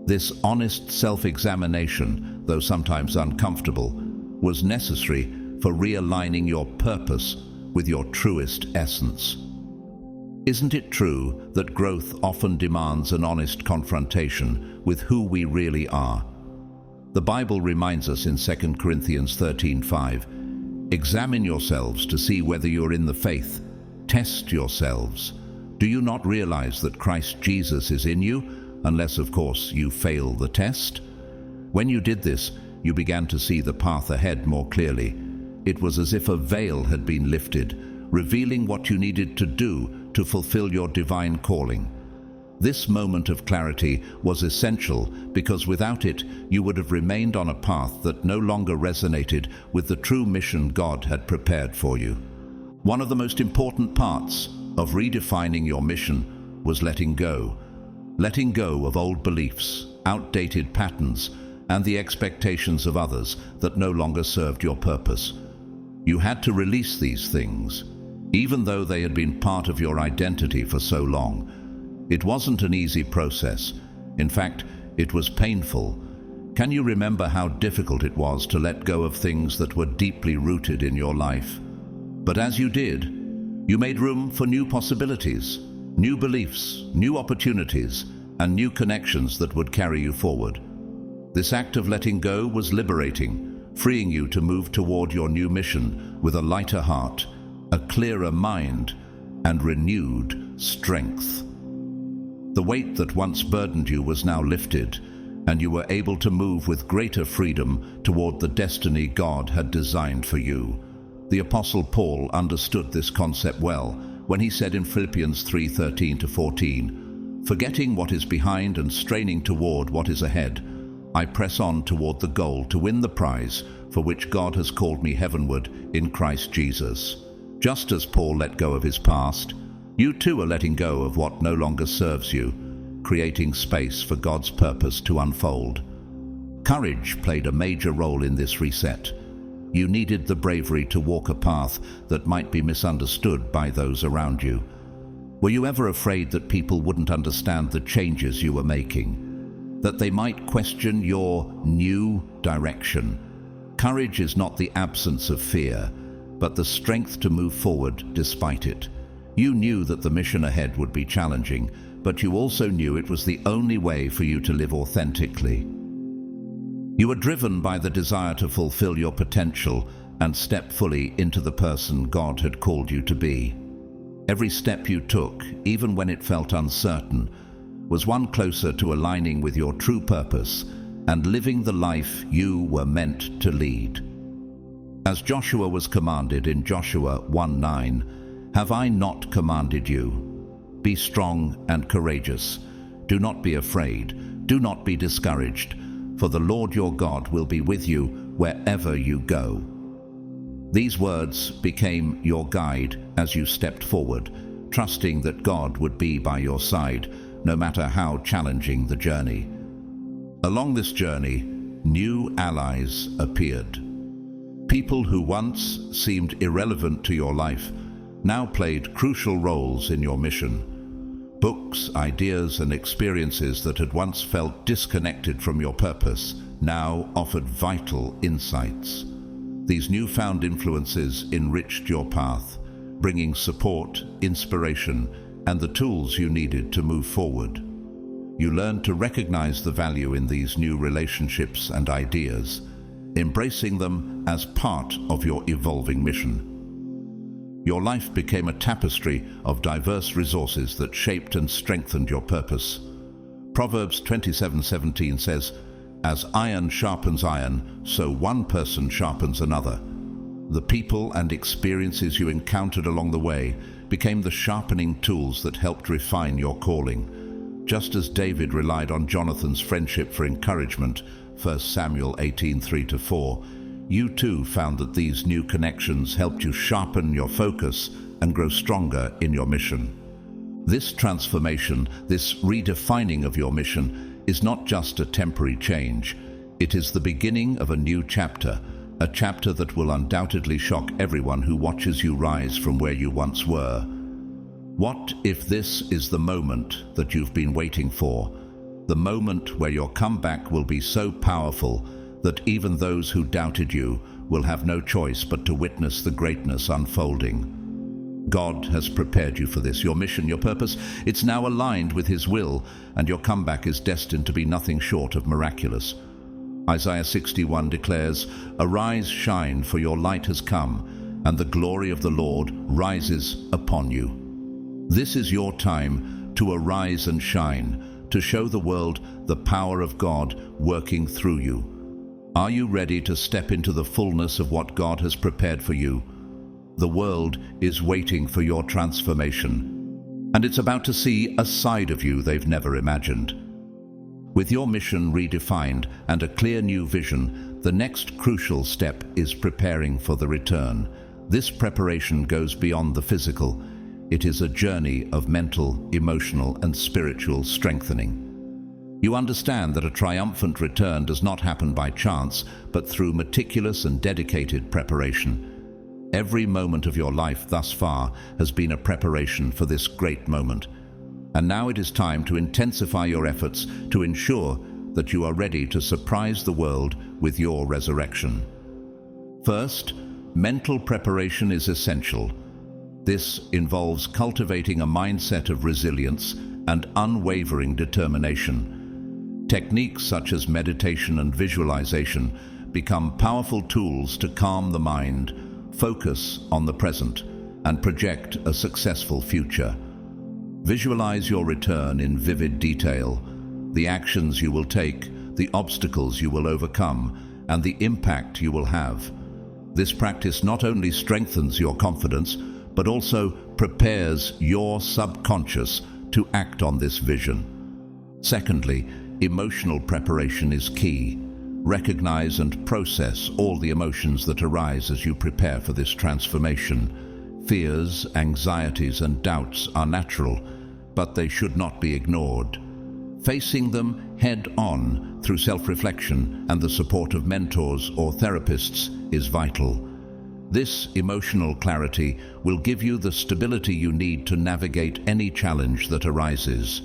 This honest self-examination, though sometimes uncomfortable, was necessary for realigning your purpose with your truest essence. Isn't it true that growth often demands an honest confrontation with who we really are? The Bible reminds us in 2 Corinthians 13:5, "Examine yourselves to see whether you're in the faith. Test yourselves. Do you not realize that Christ Jesus is in you, unless, of course, you fail the test?" When you did this, you began to see the path ahead more clearly. It was as if a veil had been lifted, revealing what you needed to do to fulfill your divine calling. This moment of clarity was essential because without it, you would have remained on a path that no longer resonated with the true mission God had prepared for you. One of the most important parts of redefining your mission was letting go. Letting go of old beliefs, outdated patterns, and the expectations of others that no longer served your purpose. You had to release these things, even though they had been part of your identity for so long. It wasn't an easy process. In fact, it was painful. Can you remember how difficult it was to let go of things that were deeply rooted in your life? But as you did, you made room for new possibilities, new beliefs, new opportunities, and new connections that would carry you forward. This act of letting go was liberating, freeing you to move toward your new mission with a lighter heart, a clearer mind, and renewed strength. The weight that once burdened you was now lifted, and you were able to move with greater freedom toward the destiny God had designed for you. The Apostle Paul understood this concept well when he said in Philippians 3:13-14, "Forgetting what is behind and straining toward what is ahead, I press on toward the goal to win the prize for which God has called me heavenward in Christ Jesus." Just as Paul let go of his past, you too are letting go of what no longer serves you, creating space for God's purpose to unfold. Courage played a major role in this reset. You needed the bravery to walk a path that might be misunderstood by those around you. Were you ever afraid that people wouldn't understand the changes you were making? That they might question your new direction? Courage is not the absence of fear, but the strength to move forward despite it. You knew that the mission ahead would be challenging, but you also knew it was the only way for you to live authentically. You were driven by the desire to fulfill your potential and step fully into the person God had called you to be. Every step you took, even when it felt uncertain, was one closer to aligning with your true purpose and living the life you were meant to lead. As Joshua was commanded in Joshua 1:9, "Have I not commanded you? Be strong and courageous. Do not be afraid. Do not be discouraged, for the Lord your God will be with you wherever you go." These words became your guide as you stepped forward, trusting that God would be by your side, no matter how challenging the journey. Along this journey, new allies appeared. People who once seemed irrelevant to your life now played crucial roles in your mission. Books, ideas, and experiences that had once felt disconnected from your purpose now offered vital insights. These newfound influences enriched your path, bringing support, inspiration, and the tools you needed to move forward. You learned to recognize the value in these new relationships and ideas, embracing them as part of your evolving mission. Your life became a tapestry of diverse resources that shaped and strengthened your purpose. Proverbs 27:17 says, "As iron sharpens iron, so one person sharpens another." The people and experiences you encountered along the way became the sharpening tools that helped refine your calling. Just as David relied on Jonathan's friendship for encouragement, 1 Samuel 18:3-4, you too found that these new connections helped you sharpen your focus and grow stronger in your mission. This transformation, this redefining of your mission, is not just a temporary change. It is the beginning of a new chapter, a chapter that will undoubtedly shock everyone who watches you rise from where you once were. What if this is the moment that you've been waiting for? The moment where your comeback will be so powerful that even those who doubted you will have no choice but to witness the greatness unfolding. God has prepared you for this. Your mission, your purpose, it's now aligned with His will, and your comeback is destined to be nothing short of miraculous. Isaiah 61 declares, "Arise, shine, for your light has come, and the glory of the Lord rises upon you." This is your time to arise and shine, to show the world the power of God working through you. Are you ready to step into the fullness of what God has prepared for you? The world is waiting for your transformation, and it's about to see a side of you they've never imagined. With your mission redefined and a clear new vision, the next crucial step is preparing for the return. This preparation goes beyond the physical. It is a journey of mental, emotional, and spiritual strengthening. You understand that a triumphant return does not happen by chance, but through meticulous and dedicated preparation. Every moment of your life thus far has been a preparation for this great moment. And now it is time to intensify your efforts to ensure that you are ready to surprise the world with your resurrection. First, mental preparation is essential. This involves cultivating a mindset of resilience and unwavering determination. Techniques such as meditation and visualization become powerful tools to calm the mind, focus on the present, and project a successful future. Visualize your return in vivid detail, the actions you will take, the obstacles you will overcome, and the impact you will have. This practice not only strengthens your confidence, but also prepares your subconscious to act on this vision. Secondly, emotional preparation is key. Recognize and process all the emotions that arise as you prepare for this transformation. Fears, anxieties, and doubts are natural, but they should not be ignored. Facing them head-on through self-reflection and the support of mentors or therapists is vital. This emotional clarity will give you the stability you need to navigate any challenge that arises.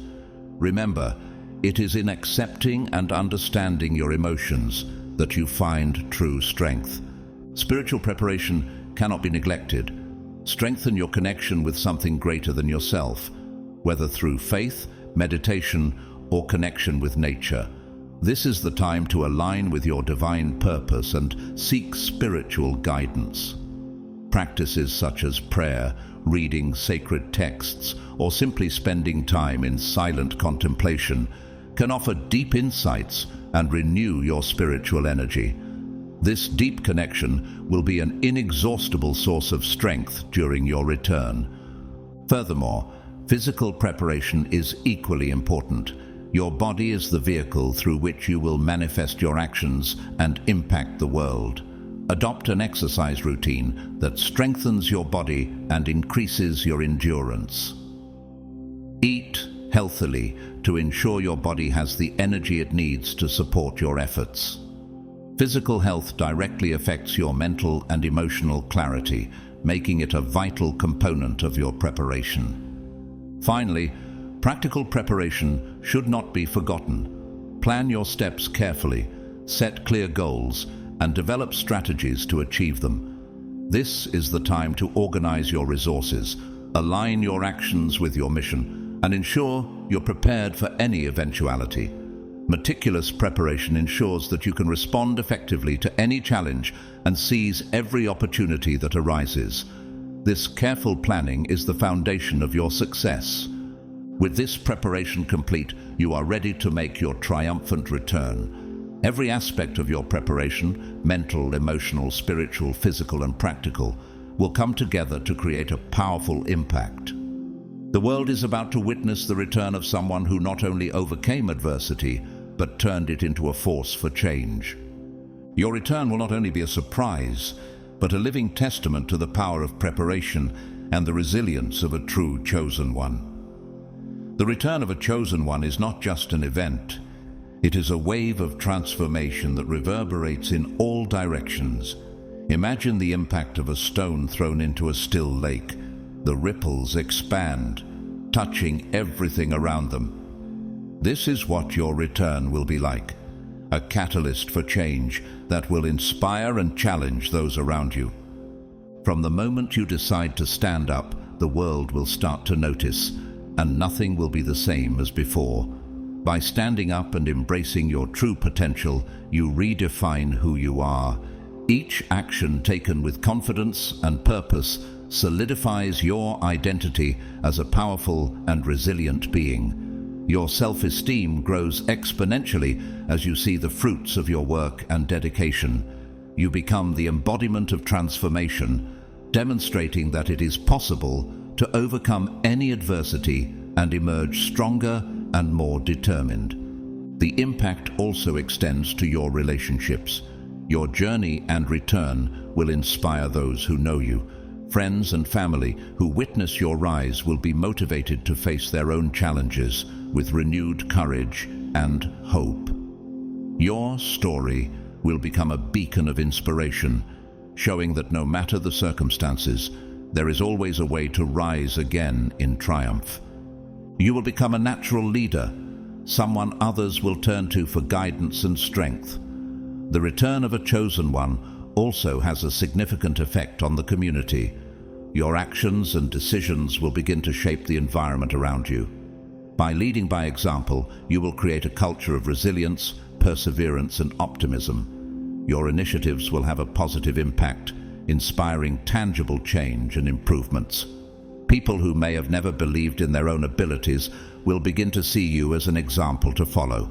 Remember, it is in accepting and understanding your emotions that you find true strength. Spiritual preparation cannot be neglected. Strengthen your connection with something greater than yourself, whether through faith, meditation, or connection with nature. This is the time to align with your divine purpose and seek spiritual guidance. Practices such as prayer, reading sacred texts, or simply spending time in silent contemplation can offer deep insights and renew your spiritual energy. This deep connection will be an inexhaustible source of strength during your return. Furthermore, physical preparation is equally important. Your body is the vehicle through which you will manifest your actions and impact the world. Adopt an exercise routine that strengthens your body and increases your endurance. Eat healthily to ensure your body has the energy it needs to support your efforts. Physical health directly affects your mental and emotional clarity, making it a vital component of your preparation. Finally, practical preparation should not be forgotten. Plan your steps carefully, set clear goals, and develop strategies to achieve them. This is the time to organize your resources, align your actions with your mission, and ensure you're prepared for any eventuality. Meticulous preparation ensures that you can respond effectively to any challenge and seize every opportunity that arises. This careful planning is the foundation of your success. With this preparation complete, you are ready to make your triumphant return. Every aspect of your preparation, mental, emotional, spiritual, physical, and practical, will come together to create a powerful impact. The world is about to witness the return of someone who not only overcame adversity, but turned it into a force for change. Your return will not only be a surprise, but a living testament to the power of preparation and the resilience of a true chosen one. The return of a chosen one is not just an event. It is a wave of transformation that reverberates in all directions. Imagine the impact of a stone thrown into a still lake. The ripples expand, touching everything around them. This is what your return will be like, a catalyst for change that will inspire and challenge those around you. From the moment you decide to stand up, the world will start to notice, and nothing will be the same as before. By standing up and embracing your true potential, you redefine who you are. Each action taken with confidence and purpose solidifies your identity as a powerful and resilient being. Your self-esteem grows exponentially as you see the fruits of your work and dedication. You become the embodiment of transformation, demonstrating that it is possible to overcome any adversity and emerge stronger and more determined. The impact also extends to your relationships. Your journey and return will inspire those who know you. Friends and family who witness your rise will be motivated to face their own challenges with renewed courage. and hope. Your story will become a beacon of inspiration, showing that no matter the circumstances, there is always a way to rise again in triumph. You will become a natural leader, someone others will turn to for guidance and strength. The return of a chosen one also has a significant effect on the community. Your actions and decisions will begin to shape the environment around you. By leading by example, you will create a culture of resilience, perseverance, and optimism. Your initiatives will have a positive impact, inspiring tangible change and improvements. People who may have never believed in their own abilities will begin to see you as an example to follow,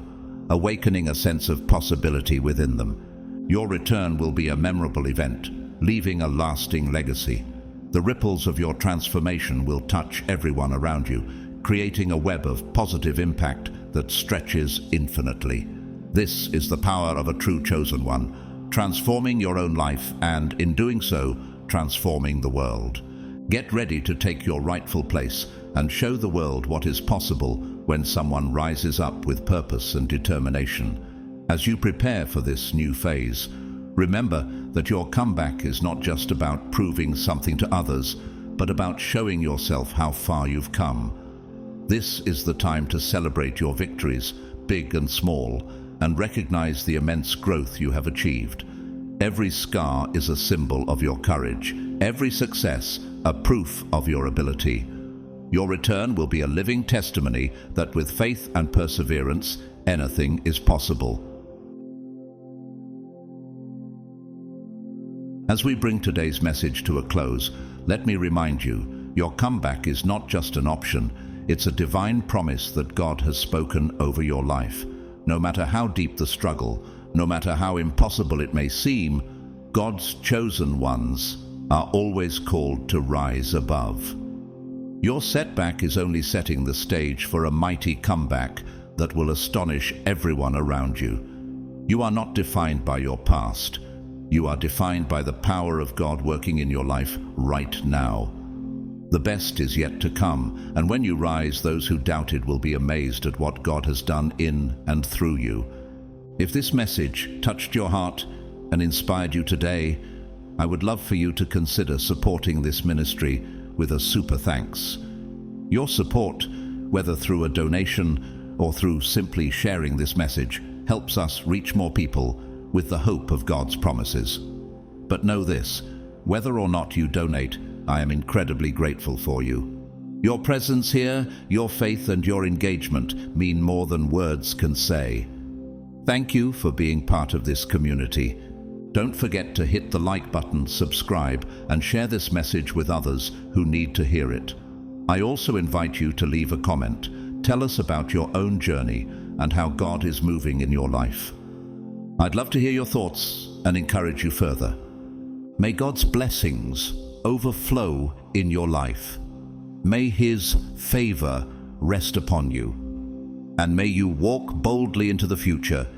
awakening a sense of possibility within them. Your return will be a memorable event, leaving a lasting legacy. The ripples of your transformation will touch everyone around you, creating a web of positive impact that stretches infinitely. This is the power of a true chosen one, transforming your own life and, in doing so, transforming the world. Get ready to take your rightful place and show the world what is possible when someone rises up with purpose and determination. As you prepare for this new phase, remember that your comeback is not just about proving something to others, but about showing yourself how far you've come. This is the time to celebrate your victories, big and small, and recognize the immense growth you have achieved. Every scar is a symbol of your courage, every success a proof of your ability. Your return will be a living testimony that with faith and perseverance, anything is possible. As we bring today's message to a close, let me remind you, your comeback is not just an option, it's a divine promise that God has spoken over your life. No matter how deep the struggle, no matter how impossible it may seem, God's chosen ones are always called to rise above. Your setback is only setting the stage for a mighty comeback that will astonish everyone around you. You are not defined by your past. You are defined by the power of God working in your life right now. The best is yet to come, and when you rise, those who doubted will be amazed at what God has done in and through you. If this message touched your heart and inspired you today, I would love for you to consider supporting this ministry with a super thanks. Your support, whether through a donation or through simply sharing this message, helps us reach more people with the hope of God's promises. But know this, whether or not you donate, I am incredibly grateful for you. Your presence here, your faith and your engagement mean more than words can say. Thank you for being part of this community. Don't forget to hit the like button, subscribe, and share this message with others who need to hear it. I also invite you to leave a comment. Tell us about your own journey and how God is moving in your life. I'd love to hear your thoughts and encourage you further. May God's blessings overflow in your life. May His favor rest upon you. And may you walk boldly into the future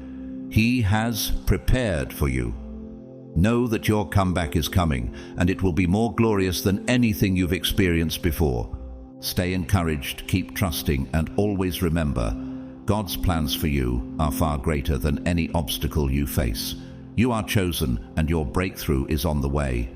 He has prepared for you. Know that your comeback is coming, and it will be more glorious than anything you've experienced before. Stay encouraged, keep trusting, and always remember, God's plans for you are far greater than any obstacle you face. You are chosen, and your breakthrough is on the way.